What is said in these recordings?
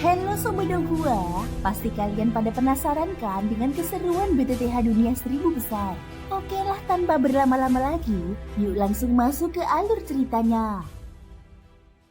Halo Sobedo gua, pasti kalian pada penasaran kan dengan keseruan BTTH Dunia 1000 Besar? Oke lah, tanpa berlama-lama lagi, yuk langsung masuk ke alur ceritanya.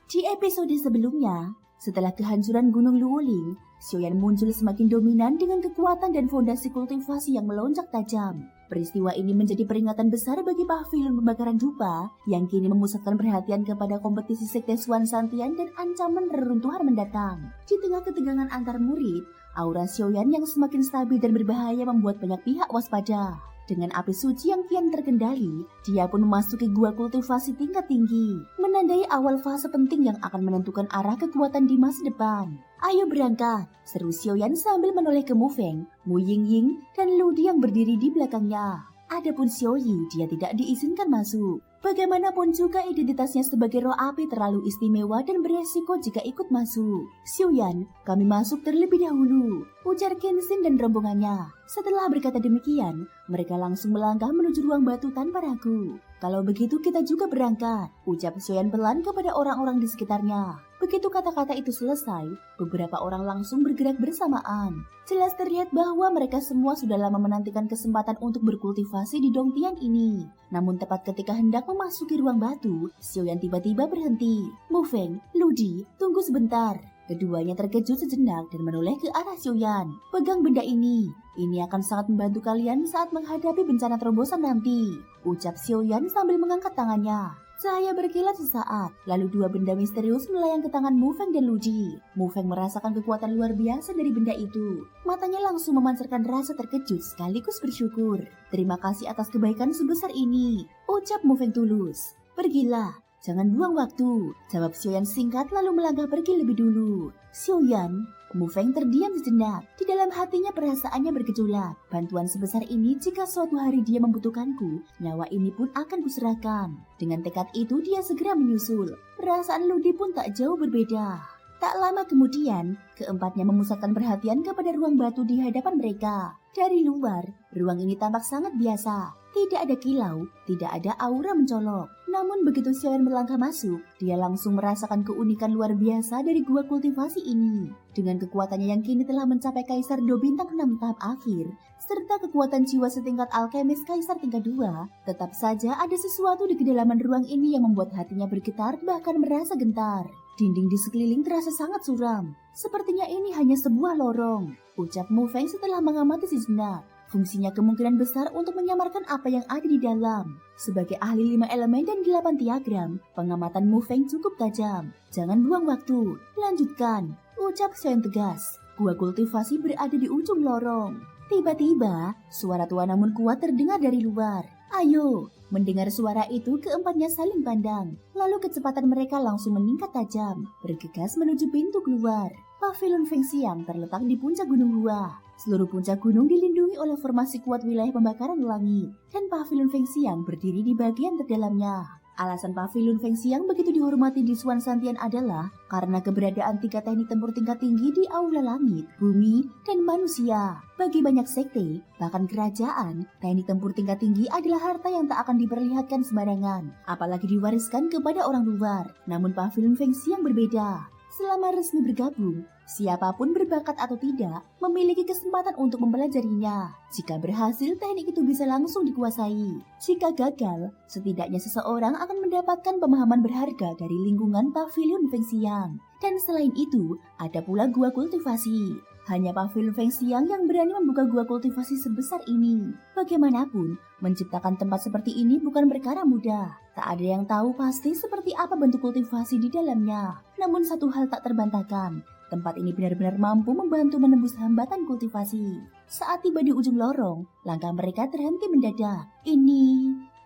Di episode sebelumnya, setelah kehancuran Gunung Luoling, Xiaoyan muncul semakin dominan dengan kekuatan dan fondasi kultivasi yang melonjak tajam. Peristiwa ini menjadi peringatan besar bagi pavilion pembakaran dupa yang kini memusatkan perhatian kepada kompetisi Sekte Swan Santian dan ancaman reruntuhan mendatang. Di tengah ketegangan antar murid, aura Xiaoyan yang semakin stabil dan berbahaya membuat banyak pihak waspada. Dengan api suci yang kian terkendali, dia pun memasuki gua kultivasi tingkat tinggi, menandai awal fase penting yang akan menentukan arah kekuatan di masa depan. Ayo berangkat, seru Xiaoyan sambil menoleh ke Mu Feng, Mu Yingying, dan Ludi yang berdiri di belakangnya. Adapun Xiaoyi, dia tidak diizinkan masuk. Bagaimanapun juga identitasnya sebagai roh api terlalu istimewa dan beresiko jika ikut masuk. Xiaoyan, kami masuk terlebih dahulu, ujar Kenshin dan rombongannya. Setelah berkata demikian, mereka langsung melangkah menuju ruang batu tanpa ragu. Kalau begitu kita juga berangkat, ucap Xiaoyan pelan kepada orang-orang di sekitarnya. Begitu kata-kata itu selesai, beberapa orang langsung bergerak bersamaan. Jelas terlihat bahwa mereka semua sudah lama menantikan kesempatan untuk berkultivasi di Dongtian ini. Namun tepat ketika hendak memasuki ruang batu, Xiaoyan tiba-tiba berhenti. Mu Feng, Ludi, tunggu sebentar. Keduanya terkejut sejenak dan menoleh ke arah Xiaoyan. Pegang benda ini akan sangat membantu kalian saat menghadapi bencana terobosan nanti, ucap Xiaoyan sambil mengangkat tangannya. Cahaya berkilat sesaat, lalu dua benda misterius melayang ke tangan Mu Feng dan Ludi. Mu Feng merasakan kekuatan luar biasa dari benda itu. Matanya langsung memancarkan rasa terkejut sekaligus bersyukur. Terima kasih atas kebaikan sebesar ini, ucap Mu Feng tulus. Pergilah, jangan buang waktu, jawab Xiaoyan singkat lalu melangkah pergi lebih dulu. Xiaoyan, Mu Feng terdiam sejenak. Di dalam hatinya perasaannya bergejolak. Bantuan sebesar ini jika suatu hari dia membutuhkanku, nyawa ini pun akan kuserahkan. Dengan tekad itu dia segera menyusul. Perasaan Ludi pun tak jauh berbeda. Tak lama kemudian, keempatnya memusatkan perhatian kepada ruang batu di hadapan mereka. Dari luar, ruang ini tampak sangat biasa. Tidak ada kilau, tidak ada aura mencolok. Namun begitu Xiaoyan melangkah masuk, dia langsung merasakan keunikan luar biasa dari gua kultivasi ini. Dengan kekuatannya yang kini telah mencapai Kaisar Do Bintang 6 tahap akhir, serta kekuatan jiwa setingkat alkemis Kaisar tingkat 2, tetap saja ada sesuatu di kedalaman ruang ini yang membuat hatinya bergetar bahkan merasa gentar. Dinding di sekeliling terasa sangat suram. Sepertinya ini hanya sebuah lorong, ucap Mu Feng setelah mengamati sejenak. Fungsinya kemungkinan besar untuk menyamarkan apa yang ada di dalam. Sebagai ahli 5 elemen dan 8 diagram, pengamatan Mu Feng cukup tajam. Jangan buang waktu, lanjutkan, ucap Xiaoyan tegas. Gua kultivasi berada di ujung lorong. Tiba-tiba, suara tua namun kuat terdengar dari luar. Ayo! Mendengar suara itu, keempatnya saling pandang. Lalu kecepatan mereka langsung meningkat tajam, bergegas menuju pintu keluar. Pavilion Feng Xiang terletak di puncak gunung Hua. Seluruh puncak gunung dilindungi oleh formasi kuat wilayah pembakaran langit, dan Pavilion Feng Xiang berdiri di bagian terdalamnya. Alasan Pavilion Feng Xiang begitu dihormati di Swan Santian adalah karena keberadaan 3 teknik tempur tingkat tinggi di aula langit, bumi, dan manusia. Bagi banyak sekte, bahkan kerajaan, teknik tempur tingkat tinggi adalah harta yang tak akan diperlihatkan sembarangan, apalagi diwariskan kepada orang luar. Namun Pavilion Feng Xiang berbeda. Selama resmi bergabung, siapapun berbakat atau tidak memiliki kesempatan untuk mempelajarinya. Jika berhasil, teknik itu bisa langsung dikuasai. Jika gagal, setidaknya seseorang akan mendapatkan pemahaman berharga dari lingkungan Pavilion Feng Xiang. Dan selain itu, ada pula gua kultivasi. Hanya Pavilion Feng Xiang yang berani membuka gua kultivasi sebesar ini. Bagaimanapun, menciptakan tempat seperti ini bukan perkara mudah. Tak ada yang tahu pasti seperti apa bentuk kultivasi di dalamnya. Namun satu hal tak terbantahkan, tempat ini benar-benar mampu membantu menembus hambatan kultivasi. Saat tiba di ujung lorong, langkah mereka terhenti mendadak.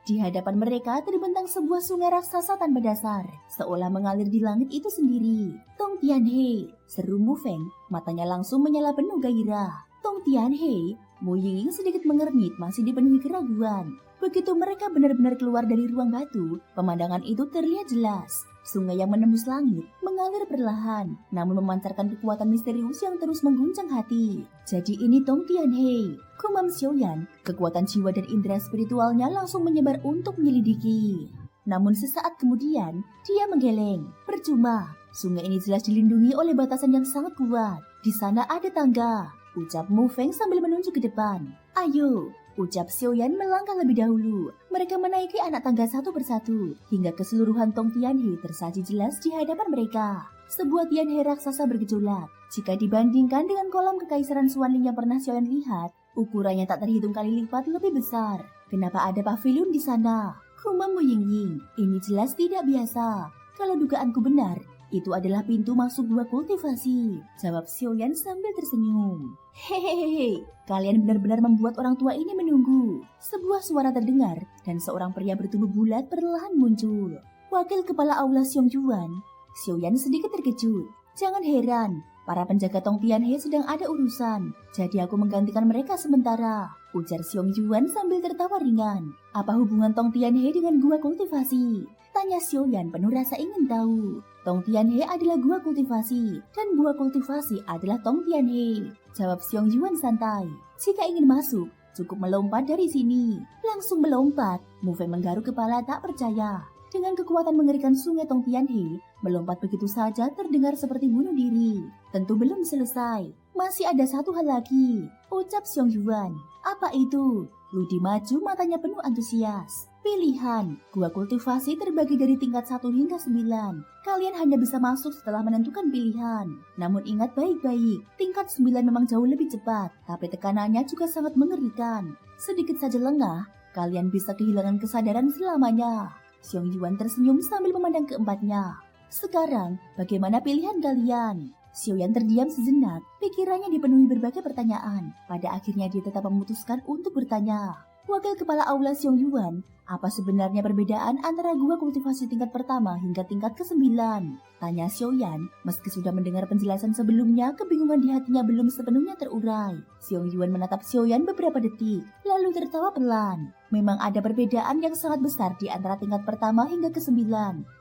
Di hadapan mereka terbentang sebuah sungai raksasa tanpa dasar, seolah mengalir di langit itu sendiri. Tong Tianhe, seru Mu Feng, matanya langsung menyala penuh gairah. Tong Tianhe, Mu Ying sedikit mengernyit masih dipenuhi keraguan. Begitu mereka benar-benar keluar dari ruang batu, pemandangan itu terlihat jelas. Sungai yang menembus langit mengalir perlahan, namun memancarkan kekuatan misterius yang terus mengguncang hati. Jadi ini Tong Tianhe, gumam Xiaoyan. Kekuatan jiwa dan indera spiritualnya langsung menyebar untuk menyelidiki. Namun sesaat kemudian, dia menggeleng. Percuma, sungai ini jelas dilindungi oleh batasan yang sangat kuat. Di sana ada tangga, ucap Mu Feng sambil menunjuk ke depan. Ayo, ucap Xiaoyan melangkah lebih dahulu. Mereka menaiki anak tangga satu persatu, hingga keseluruhan Tong Tianhe tersaji jelas di hadapan mereka. Sebuah Tianhe raksasa bergejolak. Jika dibandingkan dengan kolam kekaisaran Xuanling yang pernah Xiaoyan lihat, ukurannya tak terhitung kali lipat lebih besar. Kenapa ada pavilion di sana? Kumam Ying, ini jelas tidak biasa. Kalau dugaanku benar, itu adalah pintu masuk gua kultivasi, jawab Xiaoyan sambil tersenyum. Hehehe, kalian benar-benar membuat orang tua ini menunggu. Sebuah suara terdengar dan seorang pria bertubuh bulat perlahan muncul. Wakil kepala aula Xiong-Yuan. Xiaoyan sedikit terkejut. Jangan heran, para penjaga Tong Tianhe sedang ada urusan, jadi aku menggantikan mereka sementara, ujar Xiong-Yuan sambil tertawa ringan. Apa hubungan Tong Tianhe dengan gua kultivasi? Tanya Xiaoyan penuh rasa ingin tahu. Tong Tianhe adalah gua kultivasi, dan gua kultivasi adalah Tong Tianhe, jawab Xiong-Yuan santai. Jika ingin masuk, cukup melompat dari sini. Langsung melompat, Mu Feng menggaruk kepala tak percaya. Dengan kekuatan mengerikan sungai Tong Tianhe, melompat begitu saja terdengar seperti bunuh diri. Tentu belum selesai. Masih ada satu hal lagi, ucap Xiong-Yuan. Apa itu? Ludi maju matanya penuh antusias. Pilihan, gua kultivasi terbagi dari tingkat 1 hingga 9. Kalian hanya bisa masuk setelah menentukan pilihan. Namun ingat baik-baik, tingkat 9 memang jauh lebih cepat, tapi tekanannya juga sangat mengerikan. Sedikit saja lengah, kalian bisa kehilangan kesadaran selamanya. Xiong-Yuan tersenyum sambil memandang keempatnya. Sekarang, bagaimana pilihan kalian? Xiaoyan terdiam sejenak, pikirannya dipenuhi berbagai pertanyaan. Pada akhirnya dia tetap memutuskan untuk bertanya. Wakil kepala aula Xiong-Yuan, apa sebenarnya perbedaan antara gua kultivasi tingkat pertama hingga tingkat ke-9? Tanya Xiaoyan, meski sudah mendengar penjelasan sebelumnya, kebingungan di hatinya belum sepenuhnya terurai. Xiong-Yuan menatap Xiaoyan beberapa detik, lalu tertawa pelan. Memang ada perbedaan yang sangat besar di antara tingkat pertama hingga ke-9.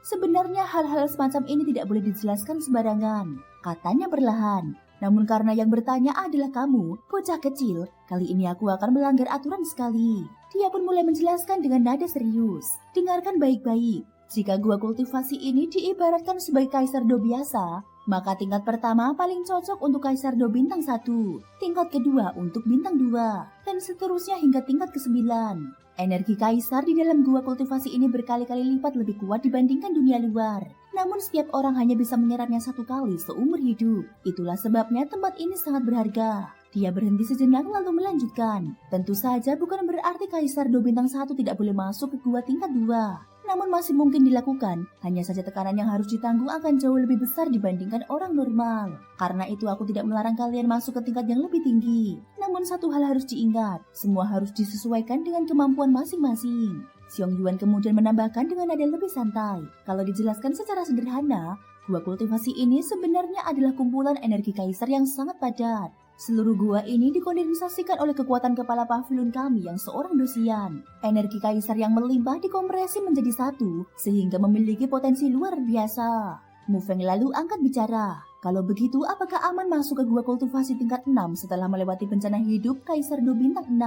Sebenarnya hal-hal semacam ini tidak boleh dijelaskan sembarangan, katanya perlahan. Namun karena yang bertanya adalah kamu, bocah kecil, kali ini aku akan melanggar aturan sekali. Dia pun mulai menjelaskan dengan nada serius. Dengarkan baik-baik, jika gua kultivasi ini diibaratkan sebagai Kaisar Do biasa, maka tingkat pertama paling cocok untuk Kaisar Do bintang 1, tingkat kedua untuk bintang 2, dan seterusnya hingga tingkat ke-9. Energi Kaisar di dalam gua kultivasi ini berkali-kali lipat lebih kuat dibandingkan dunia luar. Namun setiap orang hanya bisa menyerapnya 1 kali seumur hidup. Itulah sebabnya tempat ini sangat berharga. Dia berhenti sejenak lalu melanjutkan. Tentu saja bukan berarti Kaisar Do bintang 1 tidak boleh masuk ke gua tingkat 2. Namun masih mungkin dilakukan, hanya saja tekanan yang harus ditanggung akan jauh lebih besar dibandingkan orang normal. Karena itu aku tidak melarang kalian masuk ke tingkat yang lebih tinggi. Namun satu hal harus diingat, semua harus disesuaikan dengan kemampuan masing-masing. Xiong-Yuan kemudian menambahkan dengan nada lebih santai. Kalau dijelaskan secara sederhana, gua kultivasi ini sebenarnya adalah kumpulan energi kaisar yang sangat padat. Seluruh gua ini dikondensasikan oleh kekuatan kepala pavilion kami yang seorang dosian. Energi kaisar yang melimpah dikompresi menjadi satu, sehingga memiliki potensi luar biasa. Mu Feng lalu angkat bicara. Kalau begitu, apakah aman masuk ke gua kultivasi tingkat 6 setelah melewati bencana hidup Kaisar Do bintang 6?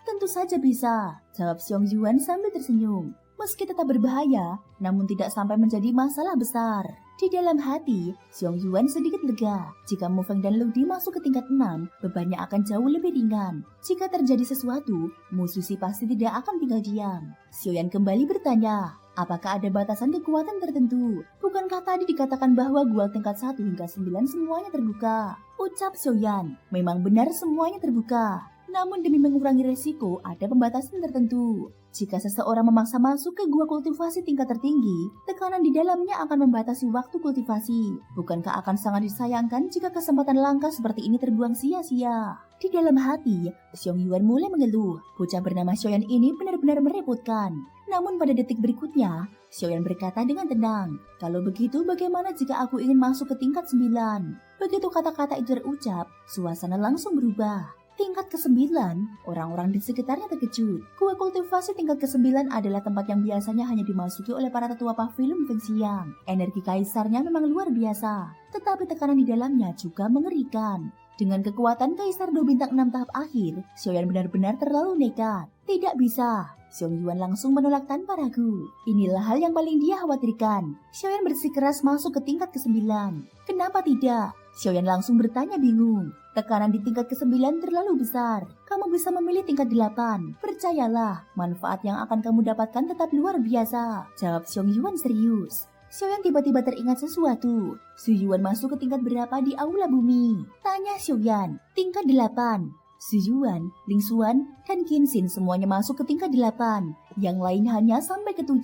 Tentu saja bisa, jawab Xiong-Yuan sambil tersenyum. Meski tetap berbahaya, namun tidak sampai menjadi masalah besar. Di dalam hati, Xiong-Yuan sedikit lega. Jika Mu Feng dan Ludi masuk ke tingkat 6, bebannya akan jauh lebih ringan. Jika terjadi sesuatu, Mu Susi pasti tidak akan tinggal diam. Xiaoyan kembali bertanya, apakah ada batasan kekuatan tertentu? Bukankah tadi dikatakan bahwa gua tingkat 1 hingga 9 semuanya terbuka? Ucap Xiaoyan, memang benar semuanya terbuka. Namun demi mengurangi resiko, ada pembatasan tertentu. Jika seseorang memaksa masuk ke gua kultivasi tingkat tertinggi, tekanan di dalamnya akan membatasi waktu kultivasi. Bukankah akan sangat disayangkan jika kesempatan langka seperti ini terbuang sia-sia? Di dalam hati, Xiong-Yuan mulai mengeluh. Bocah bernama Xiaoyan ini benar-benar merepotkan. Namun pada detik berikutnya, Xiaoyan berkata dengan tenang, kalau begitu bagaimana jika aku ingin masuk ke tingkat 9? Begitu kata-kata itu terucap, suasana langsung berubah. Tingkat ke-9, orang-orang di sekitarnya terkejut. Gua kultivasi tingkat ke-9 adalah tempat yang biasanya hanya dimasuki oleh para tetua pavilion Feng Xiang. Energi kaisarnya memang luar biasa, tetapi tekanan di dalamnya juga mengerikan. Dengan kekuatan Kaisar Do bintang 6 tahap akhir, Xiaoyan benar-benar terlalu nekat. Tidak bisa, Xiong Yuan langsung menolak tanpa ragu. Inilah hal yang paling dia khawatirkan. Xiaoyan bersikeras masuk ke tingkat ke-9. Kenapa tidak? Xiaoyan langsung bertanya bingung. Tekanan di tingkat ke-9 terlalu besar. Kamu bisa memilih tingkat 8. Percayalah, manfaat yang akan kamu dapatkan tetap luar biasa. Jawab Xiong Yuan serius. Xiaoyan tiba-tiba teringat sesuatu. Su Yuan masuk ke tingkat berapa di aula bumi? Tanya Xiaoyan. Tingkat 8. Su Yuan, Ling Xuan, dan Qin Xin semuanya masuk ke tingkat 8. Yang lain hanya sampai ke 7.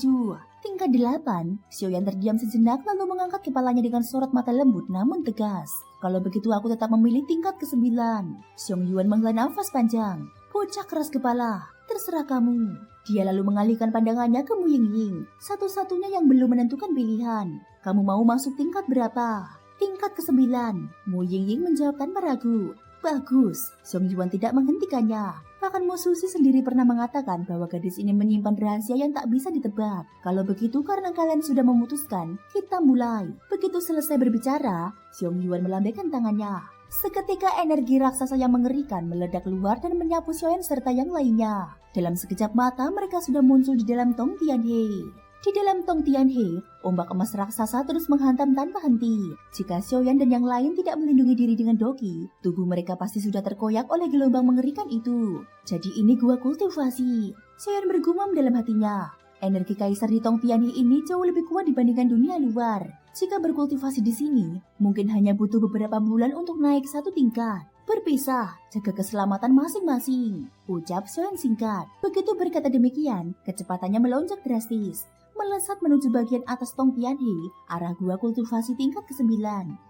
Tingkat 8, Xiaoyan terdiam sejenak lalu mengangkat kepalanya dengan sorot mata lembut namun tegas. Kalau begitu aku tetap memilih tingkat ke-9. Xiong Yuan menghela nafas panjang. Bocah keras kepala, terserah kamu. Dia lalu mengalihkan pandangannya ke Mu Yingying, satu-satunya yang belum menentukan pilihan. Kamu mau masuk tingkat berapa? Tingkat ke-9. Mu Yingying menjawab tanpa ragu. Bagus, Xiong Yuan tidak menghentikannya. Bahkan Mu Susi sendiri pernah mengatakan bahwa gadis ini menyimpan rahasia yang tak bisa ditebak. Kalau begitu karena kalian sudah memutuskan, kita mulai. Begitu selesai berbicara, Xiong Yuan melambaikan tangannya. Seketika energi raksasa yang mengerikan meledak keluar dan menyapu Xiaoyan serta yang lainnya. Dalam sekejap mata mereka sudah muncul di dalam Tong Tianhe. Di dalam Tong Tianhe, ombak emas raksasa terus menghantam tanpa henti. Jika Xiaoyan dan yang lain tidak melindungi diri dengan doki, tubuh mereka pasti sudah terkoyak oleh gelombang mengerikan itu. Jadi ini gua kultivasi. Xiaoyan bergumam dalam hatinya. Energi kaisar di Tong Tianhe ini jauh lebih kuat dibandingkan dunia luar. Jika berkultivasi di sini, mungkin hanya butuh beberapa bulan untuk naik satu tingkat. Berpisah, jaga keselamatan masing-masing. Ucap Xiaoyan singkat. Begitu berkata demikian, kecepatannya melonjak drastis. Melesat menuju bagian atas Tong Tianhe, arah gua kultivasi tingkat ke-9.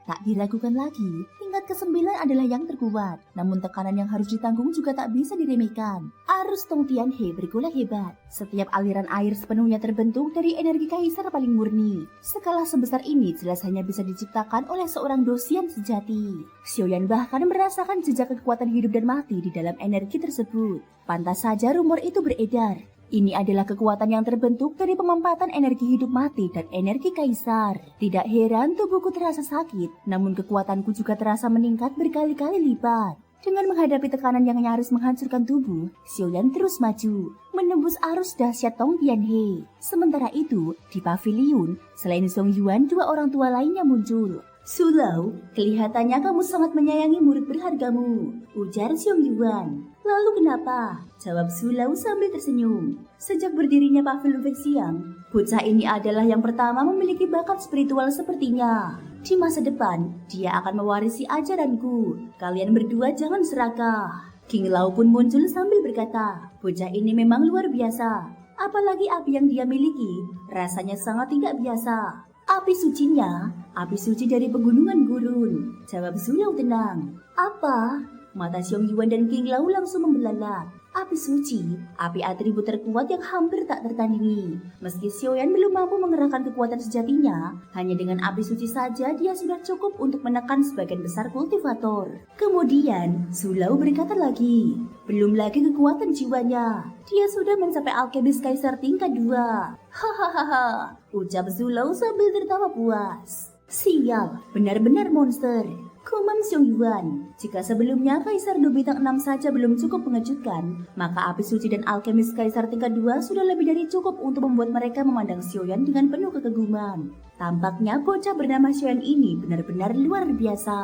Tak diragukan lagi, tingkat ke-9 adalah yang terkuat. Namun tekanan yang harus ditanggung juga tak bisa diremehkan. Arus Tong Tianhe bergolak hebat. Setiap aliran air sepenuhnya terbentuk dari energi kaisar paling murni. Skala sebesar ini jelas hanya bisa diciptakan oleh seorang dosian sejati. Xiaoyan bahkan merasakan jejak kekuatan hidup dan mati di dalam energi tersebut. Pantas saja rumor itu beredar. Ini adalah kekuatan yang terbentuk dari pemampatan energi hidup mati dan energi kaisar. Tidak heran tubuhku terasa sakit, namun kekuatanku juga terasa meningkat berkali-kali lipat. Dengan menghadapi tekanan yang nyaris menghancurkan tubuh, Xiaoyan terus maju, menembus arus dahsyat Tong Tianhe. Sementara itu, di paviliun, selain Xiong Yuan, dua orang tua lainnya muncul. Sulau, kelihatannya kamu sangat menyayangi murid berhargamu, ujar Xiong Yuan. Lalu kenapa? Jawab Sulau sambil tersenyum. Sejak berdirinya pavilion Vexiang, bocah ini adalah yang pertama memiliki bakat spiritual sepertinya. Di masa depan, dia akan mewarisi ajaranku. Kalian berdua jangan serakah. King Lao pun muncul sambil berkata, bocah ini memang luar biasa. Apalagi api yang dia miliki, rasanya sangat tidak biasa. Api sucinya, api suci dari pegunungan gurun. Jawab Sulau tenang. Apa? Mata Xiong Yuan dan King Lao langsung membelalak. Api suci, api atribut terkuat yang hampir tak tertandingi. Meski Xiaoyan belum mampu mengerahkan kekuatan sejatinya, hanya dengan api suci saja dia sudah cukup untuk menekan sebagian besar kultivator. Kemudian, Sulau berkata lagi, belum lagi kekuatan jiwanya. Dia sudah mencapai alkemis kaisar tingkat 2. Hahaha, ucap Sulau sambil tertawa puas. Sial, benar-benar monster. Kumam Xiong Yuan, jika sebelumnya Kaisar 2 bintang 6 saja belum cukup mengejutkan, maka api suci dan alkemis Kaisar tingkat 2 sudah lebih dari cukup untuk membuat mereka memandang Xiaoyan dengan penuh kekeguman. Tampaknya bocah bernama Xiaoyan ini benar-benar luar biasa.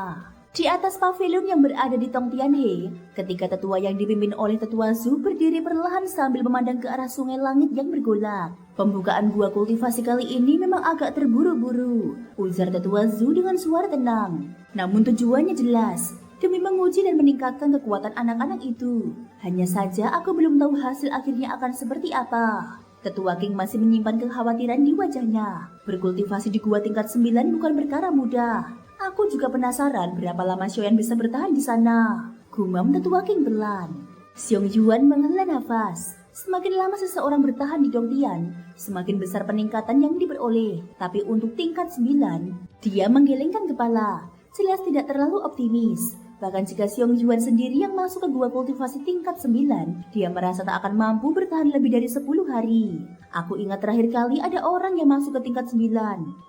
Di atas pavilion yang berada di Tong Tianhe, ketika tetua yang dipimpin oleh tetua Zhu berdiri perlahan sambil memandang ke arah sungai langit yang bergolak. Pembukaan gua kultivasi kali ini memang agak terburu-buru, ujar tetua Zhu dengan suara tenang. Namun tujuannya jelas, demi menguji dan meningkatkan kekuatan anak-anak itu. Hanya saja aku belum tahu hasil akhirnya akan seperti apa. Tetua King masih menyimpan kekhawatiran di wajahnya. Berkultivasi di gua tingkat 9 bukan perkara mudah. Aku juga penasaran berapa lama Xiaoyan bisa bertahan di sana. Gumam tetua King pelan. Xiong Yuan menghela nafas. Semakin lama seseorang bertahan di Dongtian, semakin besar peningkatan yang diperoleh. Tapi untuk tingkat 9, dia menggelengkan kepala. Jelas tidak terlalu optimis. Bahkan jika Xiong Yuan sendiri yang masuk ke gua kultivasi tingkat 9, dia merasa tak akan mampu bertahan lebih dari 10 hari. Aku ingat terakhir kali ada orang yang masuk ke tingkat 9,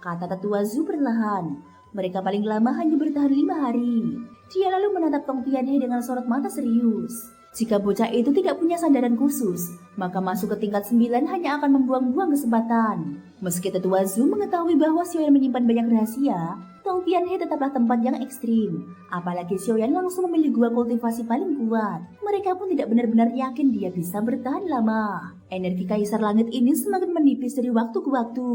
kata tetua Zhu perlahan. Mereka paling lama hanya bertahan 5 hari. Dia lalu menatap Tong Tianhe dengan sorot mata serius. Jika bocah itu tidak punya sandaran khusus, maka masuk ke tingkat 9 hanya akan membuang-buang kesempatan. Meski tetua Zhu mengetahui bahwa Xiaoyan menyimpan banyak rahasia, Tong Tianhe tetaplah tempat yang ekstrim. Apalagi Xiaoyan langsung memilih gua kultivasi paling kuat. Mereka pun tidak benar-benar yakin dia bisa bertahan lama. Energi Kaisar Langit ini semakin menipis dari waktu ke waktu.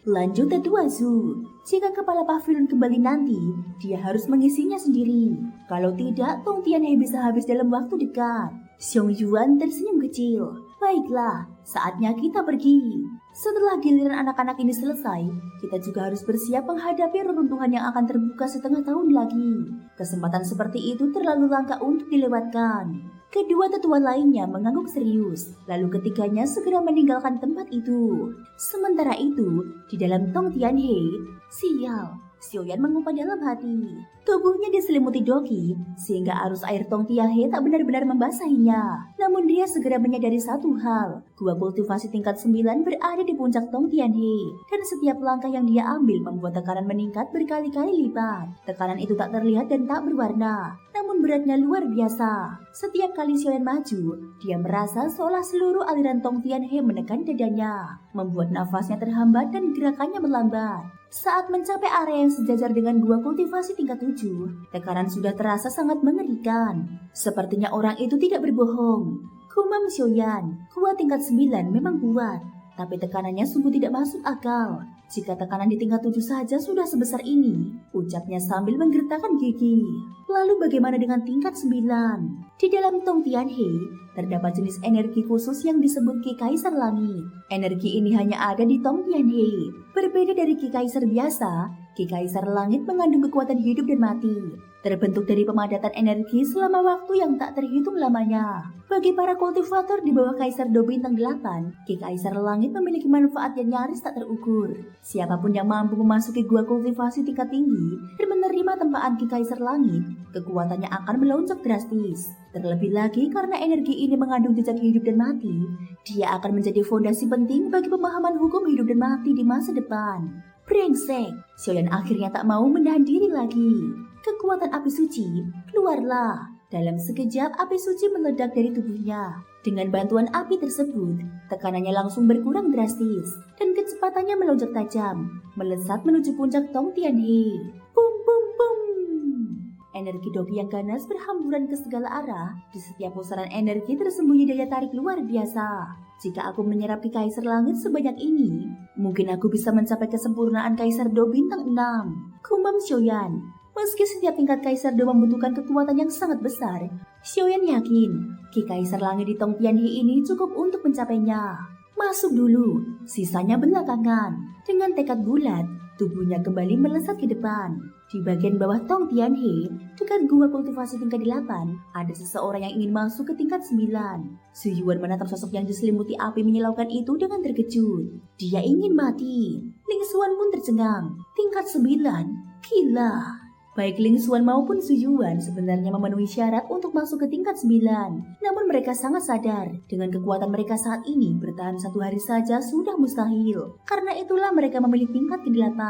Lanjut tetua Zhu, jika kepala pavilion kembali nanti, dia harus mengisinya sendiri. Kalau tidak, Tong Tianhe bisa habis dalam waktu dekat. Xiong Yuan tersenyum kecil. Baiklah, saatnya kita pergi. Setelah giliran anak-anak ini selesai, kita juga harus bersiap menghadapi reruntuhan yang akan terbuka setengah tahun lagi. Kesempatan seperti itu terlalu langka untuk dilewatkan. Kedua tetua lainnya mengangguk serius, lalu ketiganya segera meninggalkan tempat itu. Sementara itu, di dalam Tong Tianhe, sial, Xiaoyan mengumpat dalam hati. Tubuhnya diselimuti doki, sehingga arus air Tong Tianhe tak benar-benar membasahinya. Namun dia segera menyadari satu hal, gua kultivasi tingkat 9 berada di puncak Tong Tianhe, dan setiap langkah yang dia ambil membuat tekanan meningkat berkali-kali lipat. Tekanan itu tak terlihat dan tak berwarna, namun beratnya luar biasa. Setiap kali Xiaoyan maju, dia merasa seolah seluruh aliran Tong Tianhe menekan dadanya, membuat nafasnya terhambat dan gerakannya melambat. Saat mencapai area yang sejajar dengan gua kultivasi tingkat 7, tekanan sudah terasa sangat mengerikan. Sepertinya orang itu tidak berbohong. Kumam Xiaoyan, gua tingkat 9 memang kuat, tapi tekanannya sungguh tidak masuk akal. Jika tekanan di tingkat 7 saja sudah sebesar ini, ucapnya sambil menggertakkan gigi. Lalu bagaimana dengan tingkat 9? Di dalam Tong Tianhe, terdapat jenis energi khusus yang disebut Ki Kaisar Langit. Energi ini hanya ada di Tong Tianhe. Berbeda dari Ki Kaisar biasa, Ki Kaisar Langit mengandung kekuatan hidup dan mati. Terbentuk dari pemadatan energi selama waktu yang tak terhitung lamanya. Bagi para kultivator di bawah Kaisar Do Bintang 8, Ki Kaisar Langit memiliki manfaat yang nyaris tak terukur. Siapapun yang mampu memasuki gua kultivasi tingkat tinggi dan menerima tempaan Ki Kaisar Langit, kekuatannya akan melonjak drastis. Terlebih lagi karena energi ini mengandung jejak hidup dan mati, dia akan menjadi fondasi penting bagi pemahaman hukum hidup dan mati di masa depan. Brengsek, Xiaoyan akhirnya tak mau menahan diri lagi. Kekuatan api suci keluarlah. Dalam sekejap api suci meledak dari tubuhnya. Dengan bantuan api tersebut, tekanannya langsung berkurang drastis dan kecepatannya melonjak tajam, melesat menuju puncak Tong Tianhe. Bum bum bum. Energi doki yang ganas berhamburan ke segala arah. Di setiap pusaran energi tersembunyi daya tarik luar biasa. Jika aku menyerap Ki Kaisar Langit sebanyak ini, mungkin aku bisa mencapai kesempurnaan Kaisar Do Bintang 6. Kumam Xiaoyan. Meski setiap tingkat Kaisar Do membutuhkan kekuatan yang sangat besar, Xiaoyan yakin Ki Kaisar Langit di Tong Tianhe ini cukup untuk mencapainya. Masuk dulu, sisanya belakangan. Dengan tekad bulat, tubuhnya kembali melesat ke depan. Di bagian bawah Tong Tianhe, dekat gua kultivasi tingkat 8, ada seseorang yang ingin masuk ke tingkat 9. Zhu Yuan menatap sosok yang diselimuti api menyilaukan itu dengan terkejut. Dia ingin mati. Ling Xuan pun tercengang. Tingkat 9, gila. Baik Ling Xuan maupun Zhu Yuan sebenarnya memenuhi syarat untuk masuk ke tingkat 9. Namun mereka sangat sadar, dengan kekuatan mereka saat ini bertahan 1 hari saja sudah mustahil. Karena itulah mereka memilih tingkat ke-8.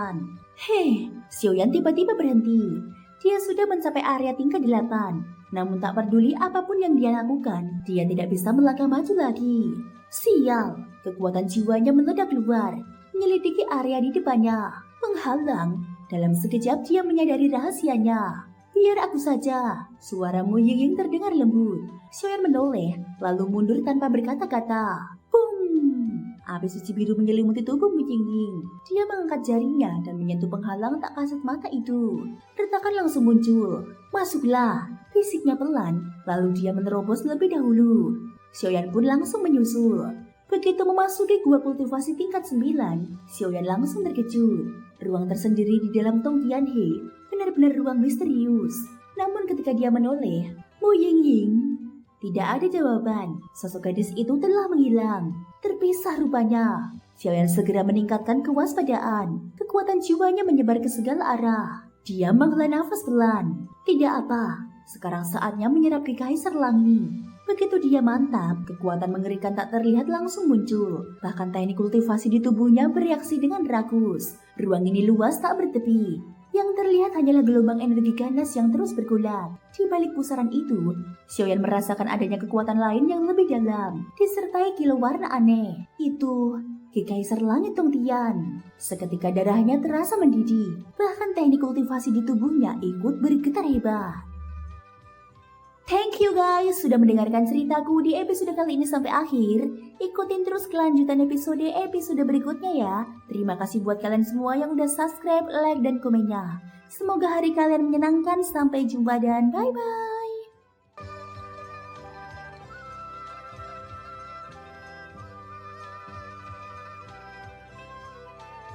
Xiaoyan tiba-tiba berhenti. Dia sudah mencapai area tingkat 8. Namun tak peduli apapun yang dia lakukan, dia tidak bisa melangkah maju lagi. Sial, kekuatan jiwanya meledak keluar, menyelidiki area di depannya, menghalang. Dalam sekejap dia menyadari rahasianya. Biar aku saja, suara Mu Ying terdengar lembut. Xiaoyan menoleh, lalu mundur tanpa berkata-kata. Boom! Api suci biru menyelimuti tubuh Mu Ying. Dia mengangkat jarinya dan menyentuh penghalang tak kasat mata itu. Retakan langsung muncul. Masuklah, fisiknya pelan, lalu dia menerobos lebih dahulu. Xiaoyan pun langsung menyusul. Begitu memasuki gua kultivasi tingkat 9, Xiaoyan langsung terkejut. Ruang tersendiri di dalam Tong Tianhe benar-benar ruang misterius. Namun ketika dia menoleh, Mu Ying, tidak ada jawaban. Sosok gadis itu telah menghilang. Terpisah rupanya. Xiaoyan segera meningkatkan kewaspadaan. Kekuatan jiwanya menyebar ke segala arah. Dia menghela nafas pelan. Tidak apa, sekarang saatnya menyerap Ki Kaisar Langit. Begitu dia mantap, kekuatan mengerikan tak terlihat langsung muncul. Bahkan teknik kultivasi di tubuhnya bereaksi dengan rakus. Ruang ini luas tak bertepi. Yang terlihat hanyalah gelombang energi ganas yang terus bergulang. Di balik pusaran itu, Xiaoyan merasakan adanya kekuatan lain yang lebih dalam, disertai kilau warna aneh. Itu Ki Kaisar Langit Tongtian. Seketika darahnya terasa mendidih, bahkan teknik kultivasi di tubuhnya ikut bergetar hebat. Thank you guys sudah mendengarkan ceritaku di episode kali ini sampai akhir. Ikutin terus kelanjutan episode berikutnya ya. Terima kasih buat kalian semua yang udah subscribe, like, dan komennya. Semoga hari kalian menyenangkan. Sampai jumpa dan bye-bye.